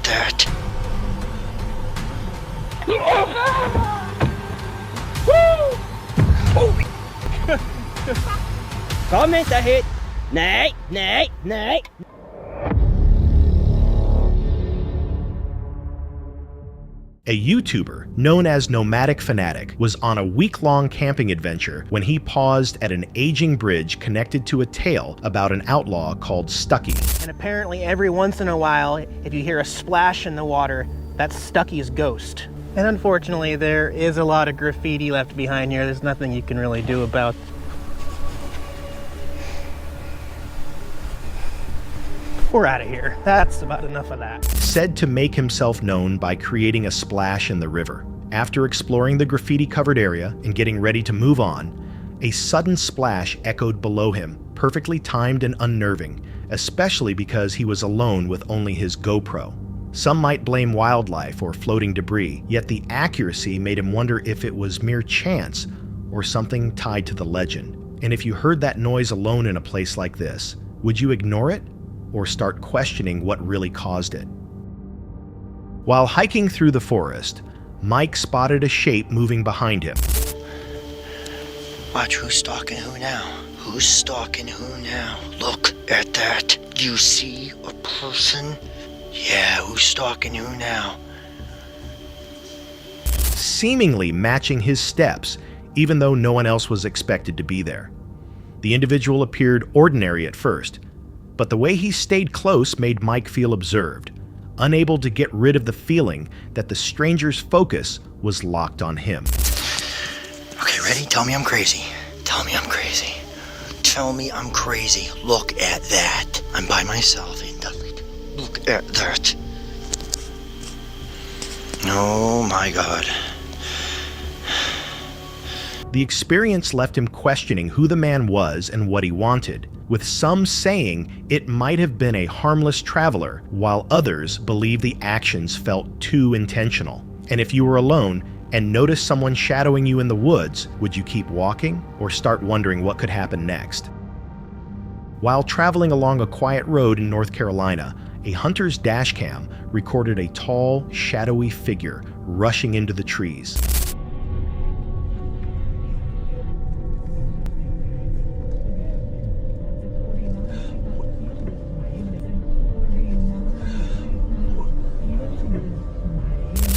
that. Có mấy ta hit. Nè. A YouTuber known as Nomadic Fanatic was on a week-long camping adventure when he paused at an aging bridge connected to a tale about an outlaw called Stucky. And apparently every once in a while, if you hear a splash in the water, that's Stucky's ghost. And unfortunately, there is a lot of graffiti left behind here. There's nothing you can really do about. We're out of here. That's about enough of that. Said to make himself known by creating a splash in the river. After exploring the graffiti-covered area and getting ready to move on, a sudden splash echoed below him, perfectly timed and unnerving, especially because he was alone with only his GoPro. Some might blame wildlife or floating debris, yet the accuracy made him wonder if it was mere chance or something tied to the legend. And if you heard that noise alone in a place like this, would you ignore it or start questioning what really caused it? While hiking through the forest, Mike spotted a shape moving behind him. Watch who's stalking who now. Who's stalking who now? Look at that. You see a person? Yeah, who's stalking who now? Seemingly matching his steps, even though no one else was expected to be there. The individual appeared ordinary at first, but the way he stayed close made Mike feel observed, unable to get rid of the feeling that the stranger's focus was locked on him. Okay, ready? Tell me I'm crazy. Tell me I'm crazy. Tell me I'm crazy. Look at that. I'm by myself in the lake. Look at that. Oh my God. The experience left him questioning who the man was and what he wanted, with some saying it might have been a harmless traveler, while others believe the actions felt too intentional. And if you were alone and noticed someone shadowing you in the woods, would you keep walking or start wondering what could happen next? While traveling along a quiet road in North Carolina, a hunter's dashcam recorded a tall, shadowy figure rushing into the trees.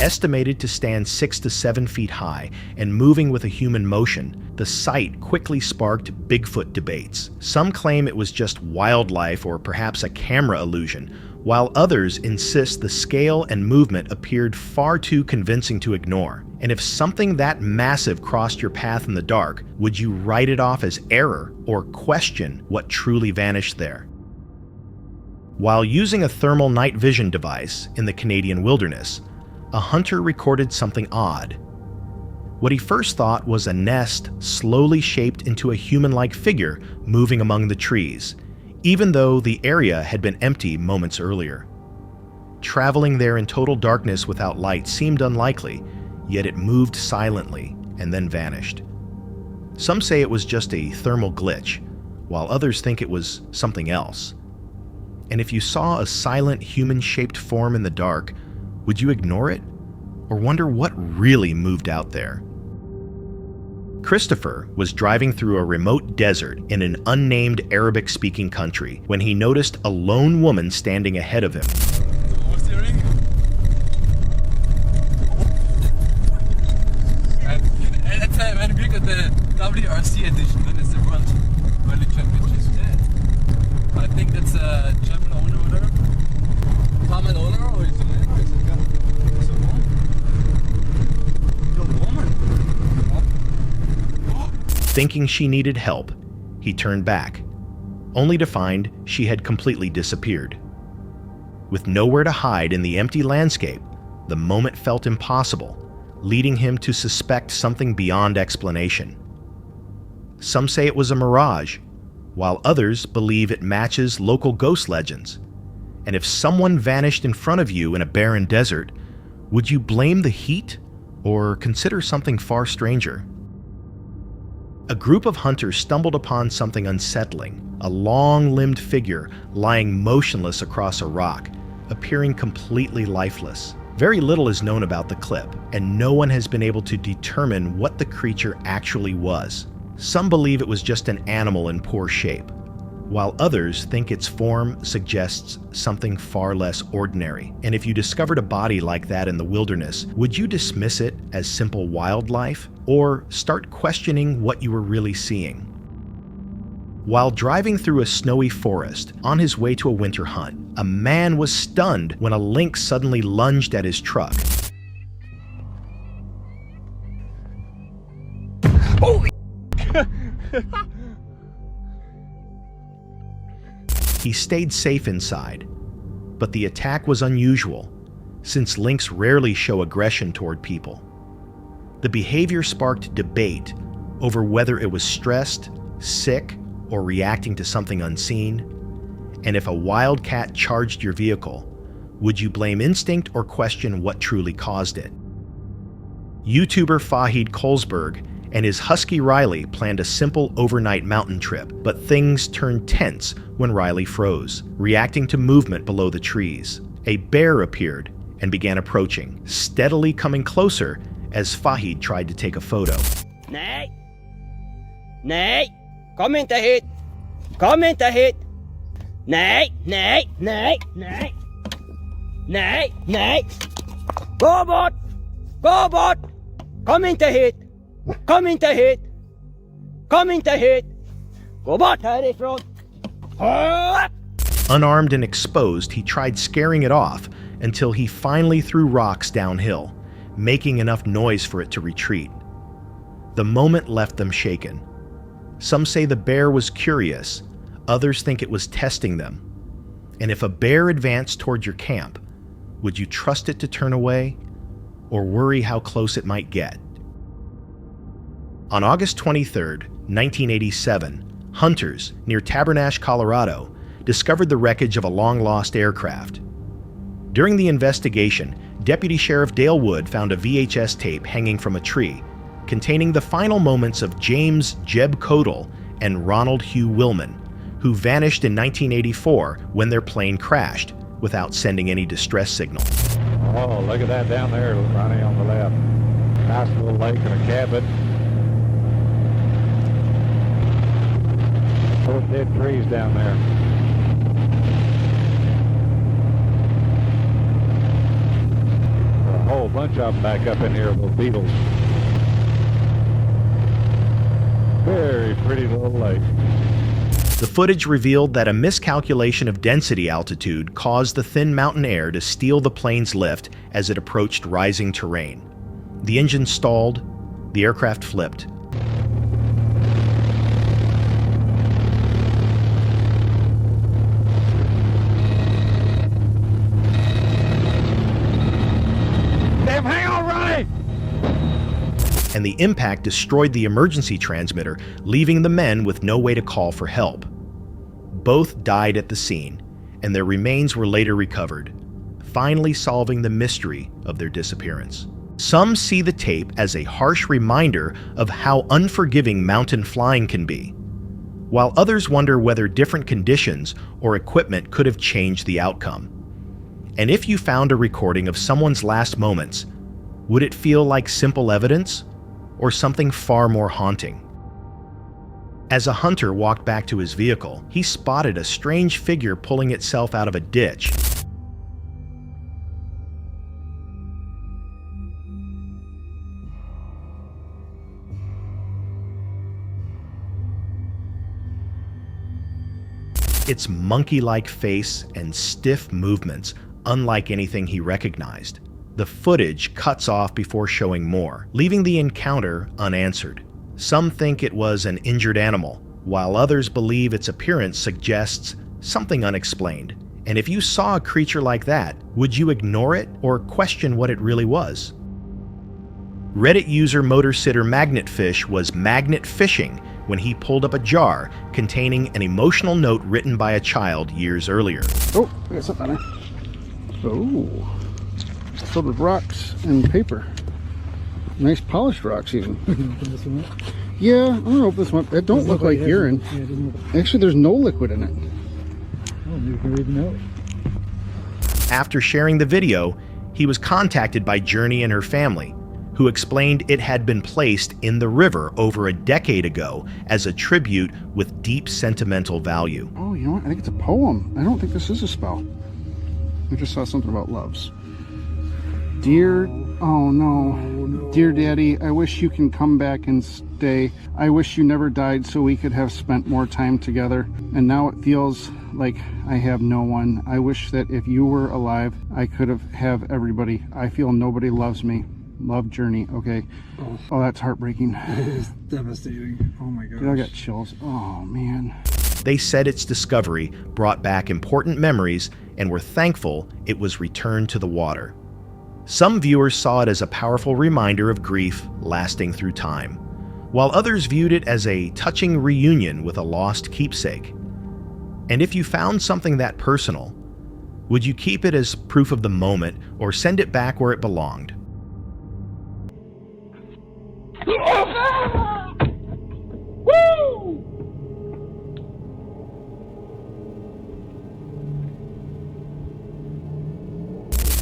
Estimated to stand 6 to 7 feet high and moving with a human motion, the sight quickly sparked Bigfoot debates. Some claim it was just wildlife or perhaps a camera illusion, while others insist the scale and movement appeared far too convincing to ignore. And if something that massive crossed your path in the dark, would you write it off as error or question what truly vanished there? While using a thermal night vision device in the Canadian wilderness, a hunter recorded something odd. What he first thought was a nest slowly shaped into a human-like figure moving among the trees, even though the area had been empty moments earlier. Traveling there in total darkness without light seemed unlikely, yet it moved silently and then vanished. Some say it was just a thermal glitch, while others think it was something else. And if you saw a silent human-shaped form in the dark, would you ignore it or wonder what really moved out there? Christopher was driving through a remote desert in an unnamed Arabic-speaking country when he noticed a lone woman standing ahead of him. WRC edition, that is the World Rally Championship. I think that's a German owner oder? German owner or is it? It's a woman. It's a woman. Thinking she needed help, he turned back, only to find she had completely disappeared. With nowhere to hide in the empty landscape, the moment felt impossible, leading him to suspect something beyond explanation. Some say it was a mirage, while others believe it matches local ghost legends. And if someone vanished in front of you in a barren desert, would you blame the heat or consider something far stranger? A group of hunters stumbled upon something unsettling, a long-limbed figure lying motionless across a rock, appearing completely lifeless. Very little is known about the clip, and no one has been able to determine what the creature actually was. Some believe it was just an animal in poor shape, while others think its form suggests something far less ordinary. And if you discovered a body like that in the wilderness, would you dismiss it as simple wildlife, or start questioning what you were really seeing? While driving through a snowy forest on his way to a winter hunt, a man was stunned when a lynx suddenly lunged at his truck. Holy He stayed safe inside, but the attack was unusual, since lynx rarely show aggression toward people. The behavior sparked debate over whether it was stressed, sick, or reacting to something unseen. And if a wild cat charged your vehicle, would you blame instinct or question what truly caused it? YouTuber Fahid Kolsberg and his husky Riley planned a simple overnight mountain trip, but things turned tense when Riley froze, reacting to movement below the trees. A bear appeared and began approaching, steadily coming closer as Fahid tried to take a photo. Nej! Nej! Kom inte hit! Kom inte hit! Nej! Nej! Nej! Nej! Nej! Nej! Gå bort! Gå bort! Kom inte hit! Kom inte hit! Kom inte hit! Gå bort härifrån! Unarmed and exposed, he tried scaring it off until he finally threw rocks downhill, making enough noise for it to retreat. The moment left them shaken. Some say the bear was curious, others think it was testing them. And if a bear advanced toward your camp, would you trust it to turn away, or worry how close it might get? On August 23, 1987, hunters near Tabernash, Colorado, discovered the wreckage of a long-lost aircraft. During the investigation, Deputy Sheriff Dale Wood found a VHS tape hanging from a tree, containing the final moments of James Jeb Codal and Ronald Hugh Willman, who vanished in 1984 when their plane crashed, without sending any distress signal. Oh, look at that down there, Ronnie, on the left. Nice little lake and a cabin. Those dead trees down there. A whole bunch of them back up in here, those beetles. Very pretty little lake. The footage revealed that a miscalculation of density altitude caused the thin mountain air to steal the plane's lift as it approached rising terrain. The engine stalled, the aircraft flipped. Damn, hang on, Ronnie! And the impact destroyed the emergency transmitter, leaving the men with no way to call for help. Both died at the scene, and their remains were later recovered, finally solving the mystery of their disappearance. Some see the tape as a harsh reminder of how unforgiving mountain flying can be, while others wonder whether different conditions or equipment could have changed the outcome. And if you found a recording of someone's last moments, would it feel like simple evidence, or something far more haunting? As a hunter walked back to his vehicle, he spotted a strange figure pulling itself out of a ditch. Its monkey-like face and stiff movements, unlike anything he recognized. The footage cuts off before showing more, leaving the encounter unanswered. Some think it was an injured animal, while others believe its appearance suggests something unexplained. And if you saw a creature like that, would you ignore it or question what it really was? Reddit user Motorsitter Magnetfish was magnet fishing when he pulled up a jar containing an emotional note written by a child years earlier. Oh, I got something on there. Oh, it's filled with rocks and paper. Nice polished rocks even. Yeah, I'm gonna open this one. It don't look like urine. Actually, there's no liquid in it. Oh, you can read the note. After sharing the video, he was contacted by Journey and her family, who explained it had been placed in the river over a decade ago as a tribute with deep sentimental value. Oh, you know what? I think it's a poem. I don't think this is a spell. I just saw something about loves. Dear, oh no. Dear Daddy, I wish you can come back and stay. I wish you never died so we could have spent more time together. And now it feels like I have no one. I wish that if you were alive, I could have everybody. I feel nobody loves me. Love, Journey. Okay. Oh, that's heartbreaking. It's devastating. Oh my gosh. Dude, I got chills. Oh man. They said its discovery brought back important memories and were thankful it was returned to the water. Some viewers saw it as a powerful reminder of grief lasting through time, while others viewed it as a touching reunion with a lost keepsake. And if you found something that personal, would you keep it as proof of the moment or send it back where it belonged?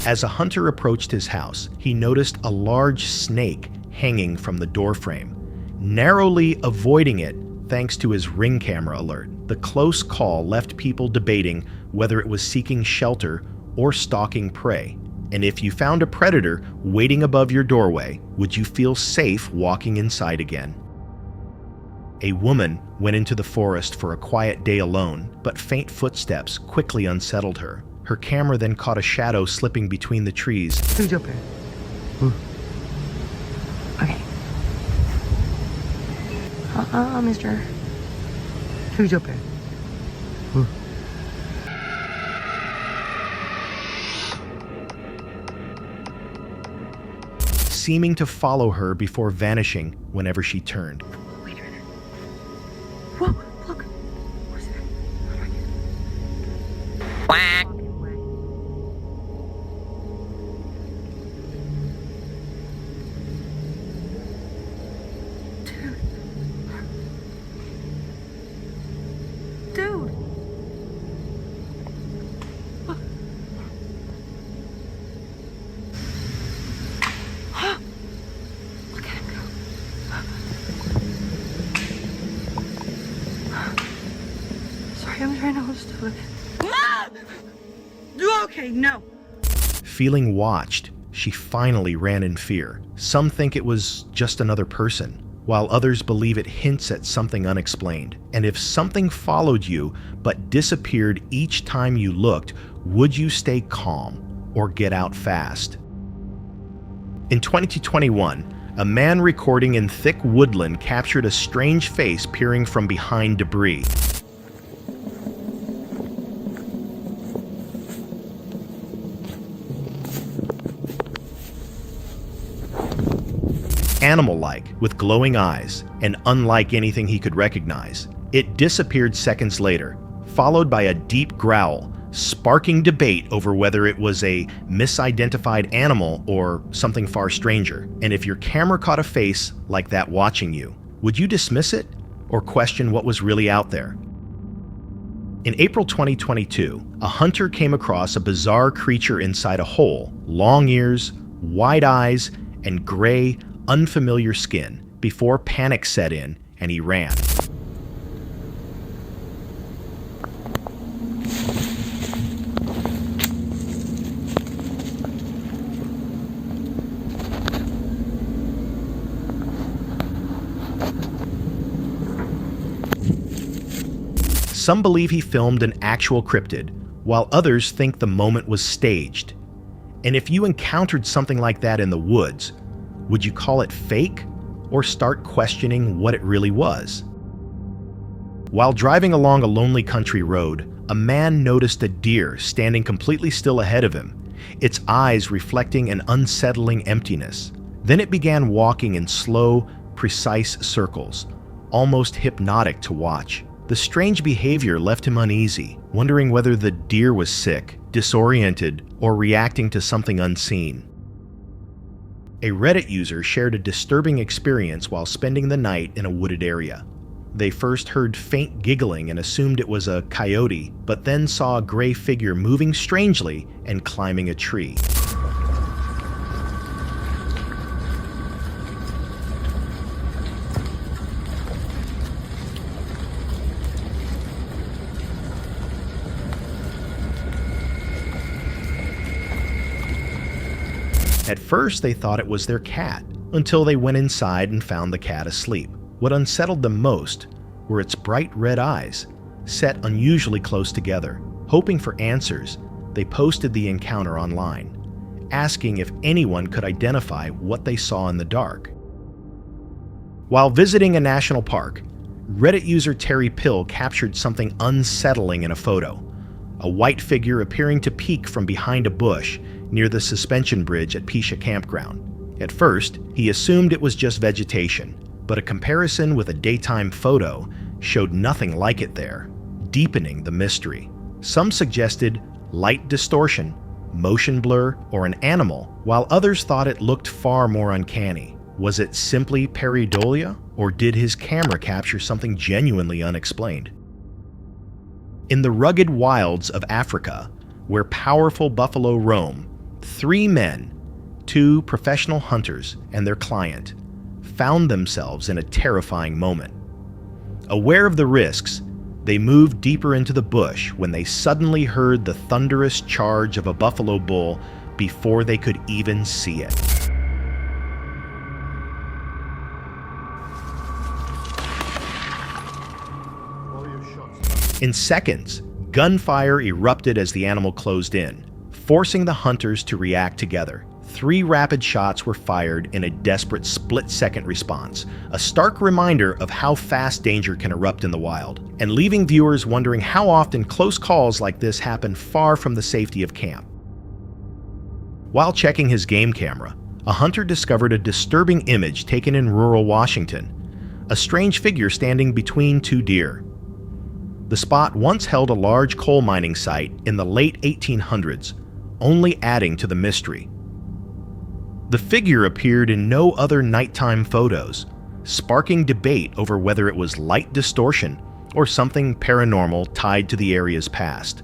As a hunter approached his house, he noticed a large snake hanging from the doorframe, narrowly avoiding it thanks to his Ring camera alert. The close call left people debating whether it was seeking shelter or stalking prey. And if you found a predator waiting above your doorway, would you feel safe walking inside again? A woman went into the forest for a quiet day alone, but faint footsteps quickly unsettled her. Her camera then caught a shadow slipping between the trees. Who's up there? Okay. Mister. Who's up there? Seeming to follow her before vanishing whenever she turned. Wait a minute. Whoa, look. What's that? Oh my God. Quack. Dude. Look. Look at him go. Sorry, I'm trying to hold still. Okay, no. Feeling watched, she finally ran in fear. Some think it was just another person, while others believe it hints at something unexplained. And if something followed you but disappeared each time you looked, would you stay calm or get out fast? In 2021, a man recording in thick woodland captured a strange face peering from behind debris. Animal-like, with glowing eyes, and unlike anything he could recognize. It disappeared seconds later, followed by a deep growl, sparking debate over whether it was a misidentified animal or something far stranger. And if your camera caught a face like that watching you, would you dismiss it or question what was really out there? In April 2022, a hunter came across a bizarre creature inside a hole, long ears, wide eyes, and gray, unfamiliar skin, before panic set in and he ran. Some believe he filmed an actual cryptid, while others think the moment was staged. And if you encountered something like that in the woods, would you call it fake or start questioning what it really was? While driving along a lonely country road, a man noticed a deer standing completely still ahead of him, its eyes reflecting an unsettling emptiness. Then it began walking in slow, precise circles, almost hypnotic to watch. The strange behavior left him uneasy, wondering whether the deer was sick, disoriented, or reacting to something unseen. A Reddit user shared a disturbing experience while spending the night in a wooded area. They first heard faint giggling and assumed it was a coyote, but then saw a gray figure moving strangely and climbing a tree. At first, they thought it was their cat, until they went inside and found the cat asleep. What unsettled them most were its bright red eyes, set unusually close together. Hoping for answers, they posted the encounter online, asking if anyone could identify what they saw in the dark. While visiting a national park, Reddit user Terry Pill captured something unsettling in a photo. A white figure appearing to peek from behind a bush near the suspension bridge at Pisha Campground. At first, he assumed it was just vegetation, but a comparison with a daytime photo showed nothing like it there, deepening the mystery. Some suggested light distortion, motion blur, or an animal, while others thought it looked far more uncanny. Was it simply pareidolia, or did his camera capture something genuinely unexplained? In the rugged wilds of Africa, where powerful buffalo roam, 3 men, 2 professional hunters and their client, found themselves in a terrifying moment. Aware of the risks, they moved deeper into the bush when they suddenly heard the thunderous charge of a buffalo bull before they could even see it. In seconds, gunfire erupted as the animal closed in, forcing the hunters to react together. 3 rapid shots were fired in a desperate split-second response, a stark reminder of how fast danger can erupt in the wild, and leaving viewers wondering how often close calls like this happen far from the safety of camp. While checking his game camera, a hunter discovered a disturbing image taken in rural Washington, a strange figure standing between 2 deer. The spot once held a large coal mining site in the late 1800s, only adding to the mystery. The figure appeared in no other nighttime photos, sparking debate over whether it was light distortion or something paranormal tied to the area's past.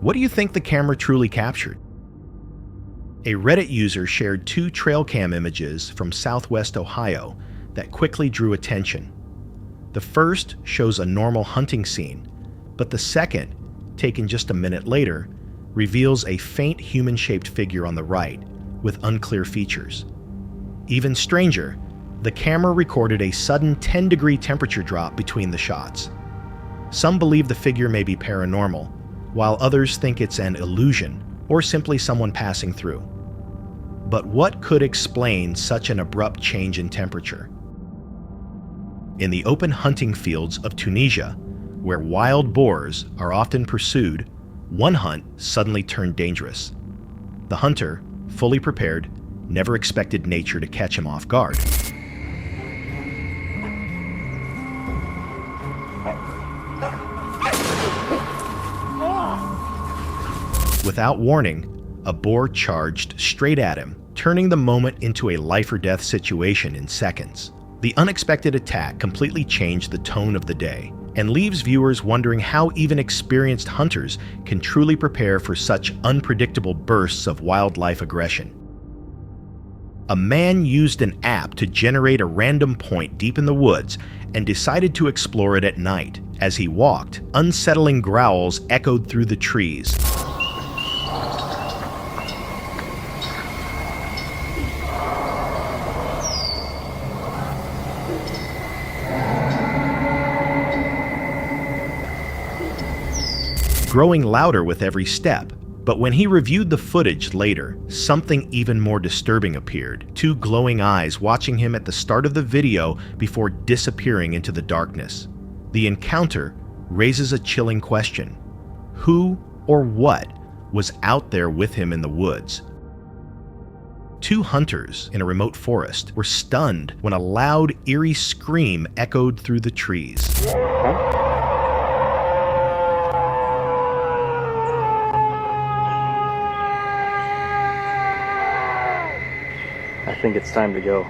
What do you think the camera truly captured? A Reddit user shared 2 trail cam images from Southwest Ohio that quickly drew attention. The first shows a normal hunting scene, but the second, taken just a minute later, reveals a faint human-shaped figure on the right with unclear features. Even stranger, the camera recorded a sudden 10-degree temperature drop between the shots. Some believe the figure may be paranormal, while others think it's an illusion or simply someone passing through. But what could explain such an abrupt change in temperature? In the open hunting fields of Tunisia, where wild boars are often pursued, one hunt suddenly turned dangerous. The hunter, fully prepared, never expected nature to catch him off guard. Without warning, a boar charged straight at him, turning the moment into a life-or-death situation in seconds. The unexpected attack completely changed the tone of the day and leaves viewers wondering how even experienced hunters can truly prepare for such unpredictable bursts of wildlife aggression. A man used an app to generate a random point deep in the woods and decided to explore it at night. As he walked, unsettling growls echoed through the trees. Growing louder with every step, but when he reviewed the footage later, something even more disturbing appeared. 2 glowing eyes watching him at the start of the video before disappearing into the darkness. The encounter raises a chilling question. Who or what was out there with him in the woods? 2 hunters in a remote forest were stunned when a loud, eerie scream echoed through the trees. I think it's time to go.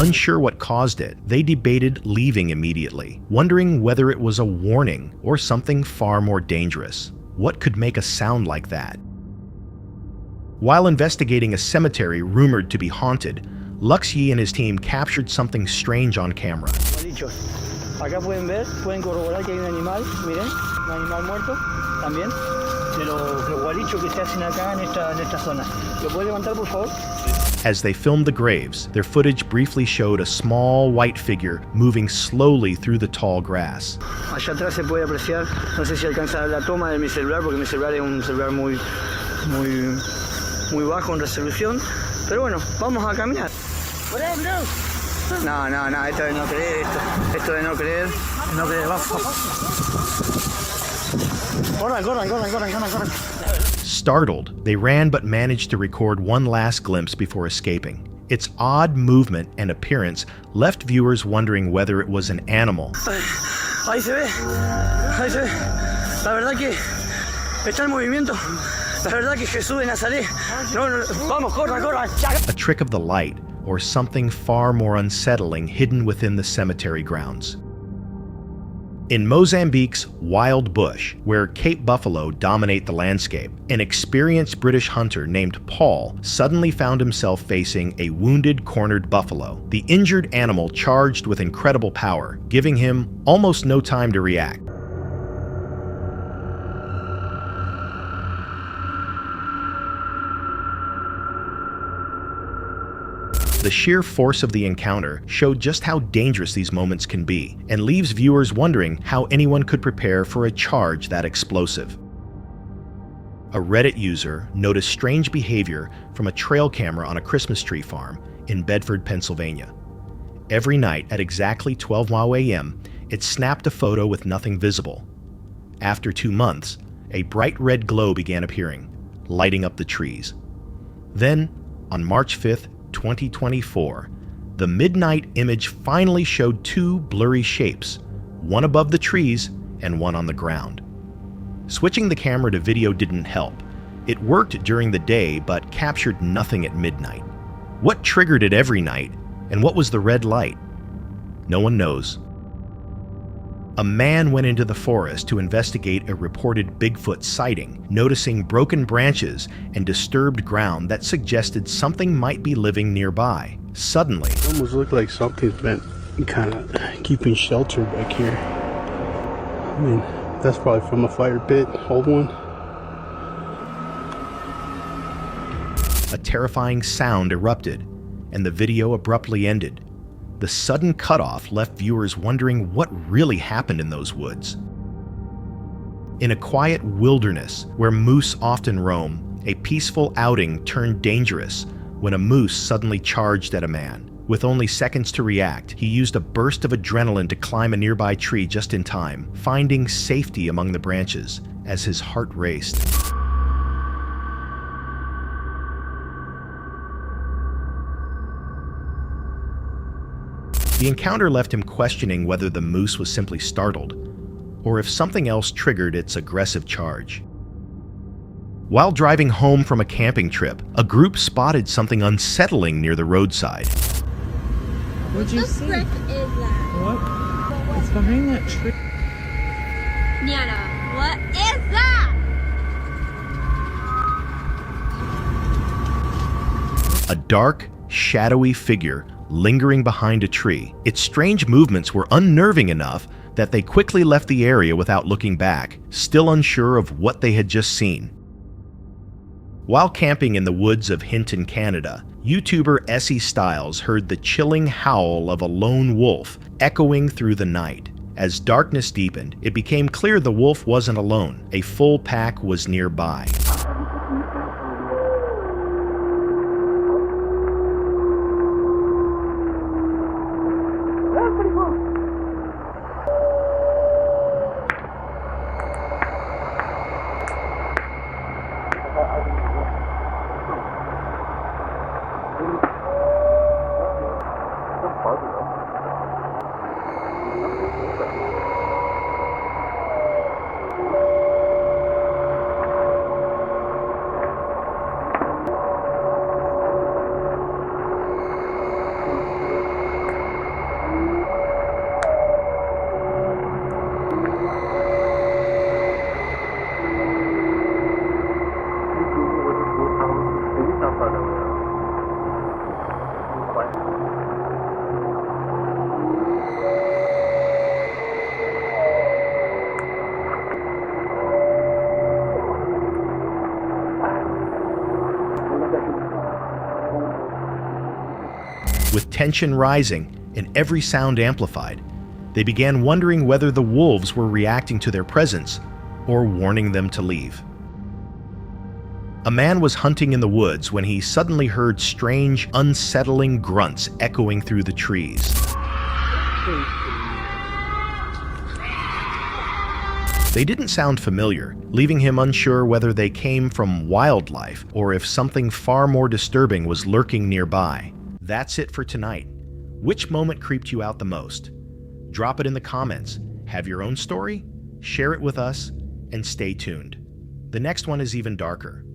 Unsure what caused it, they debated leaving immediately, wondering whether it was a warning or something far more dangerous. What could make a sound like that? While investigating a cemetery rumored to be haunted, Lux Yi and his team captured something strange on camera. Acá pueden corroborar que hay un animal, miren, un animal muerto también, de los gualichos que se hacen acá en esta zona. ¿Lo puede levantar, por favor? As they filmed the graves, their footage briefly showed a small white figure moving slowly through the tall grass. Allá atrás se puede apreciar, no sé si alcanza la toma de mi celular, porque mi celular es un celular muy bajo en resolución, pero bueno, vamos a caminar. No, esto de no creer, esto de no creer, vamos. Corran. Startled, they ran but managed to record one last glimpse before escaping. Its odd movement and appearance left viewers wondering whether it was an animal. Ahí se ve. La verdad que está en movimiento. La verdad que Jesús de Nazaret. No, vamos, corran. A trick of the light, or something far more unsettling hidden within the cemetery grounds. In Mozambique's wild bush, where Cape buffalo dominate the landscape, an experienced British hunter named Paul suddenly found himself facing a wounded, cornered buffalo. The injured animal charged with incredible power, giving him almost no time to react. The sheer force of the encounter showed just how dangerous these moments can be, and leaves viewers wondering how anyone could prepare for a charge that explosive. A Reddit user noticed strange behavior from a trail camera on a Christmas tree farm in Bedford, Pennsylvania. Every night at exactly 12 a.m., it snapped a photo with nothing visible. After 2 months, a bright red glow began appearing, lighting up the trees. Then, on March 5th, 2024, the midnight image finally showed 2 blurry shapes, one above the trees and one on the ground. Switching the camera to video didn't help. It worked during the day but captured nothing at midnight. What triggered it every night, and what was the red light? No one knows. A man went into the forest to investigate a reported Bigfoot sighting, noticing broken branches and disturbed ground that suggested something might be living nearby. Suddenly, It almost looked like something's been kind of keeping shelter back here. I mean, that's probably from a fire pit, old one. a terrifying sound erupted, and the video abruptly ended. The sudden cutoff left viewers wondering what really happened in those woods. In a quiet wilderness where moose often roam, a peaceful outing turned dangerous when a moose suddenly charged at a man. With only seconds to react, he used a burst of adrenaline to climb a nearby tree just in time, finding safety among the branches as his heart raced. The encounter left him questioning whether the moose was simply startled, or if something else triggered its aggressive charge. While driving home from a camping trip, a group spotted something unsettling near the roadside. What'd you see? What the frick is that? What? It's behind that tree. Nana, what is that? A dark, shadowy figure lingering behind a tree. Its strange movements were unnerving enough that they quickly left the area without looking back, still unsure of what they had just seen. While camping in the woods of Hinton, Canada, YouTuber Essie Styles heard the chilling howl of a lone wolf echoing through the night. As darkness deepened, it became clear the wolf wasn't alone. A full pack was nearby. With tension rising and every sound amplified, they began wondering whether the wolves were reacting to their presence or warning them to leave. A man was hunting in the woods when he suddenly heard strange, unsettling grunts echoing through the trees. They didn't sound familiar, leaving him unsure whether they came from wildlife or if something far more disturbing was lurking nearby. That's it for tonight. Which moment creeped you out the most? Drop it in the comments. Have your own story? Share it with us, and stay tuned. The next one is even darker.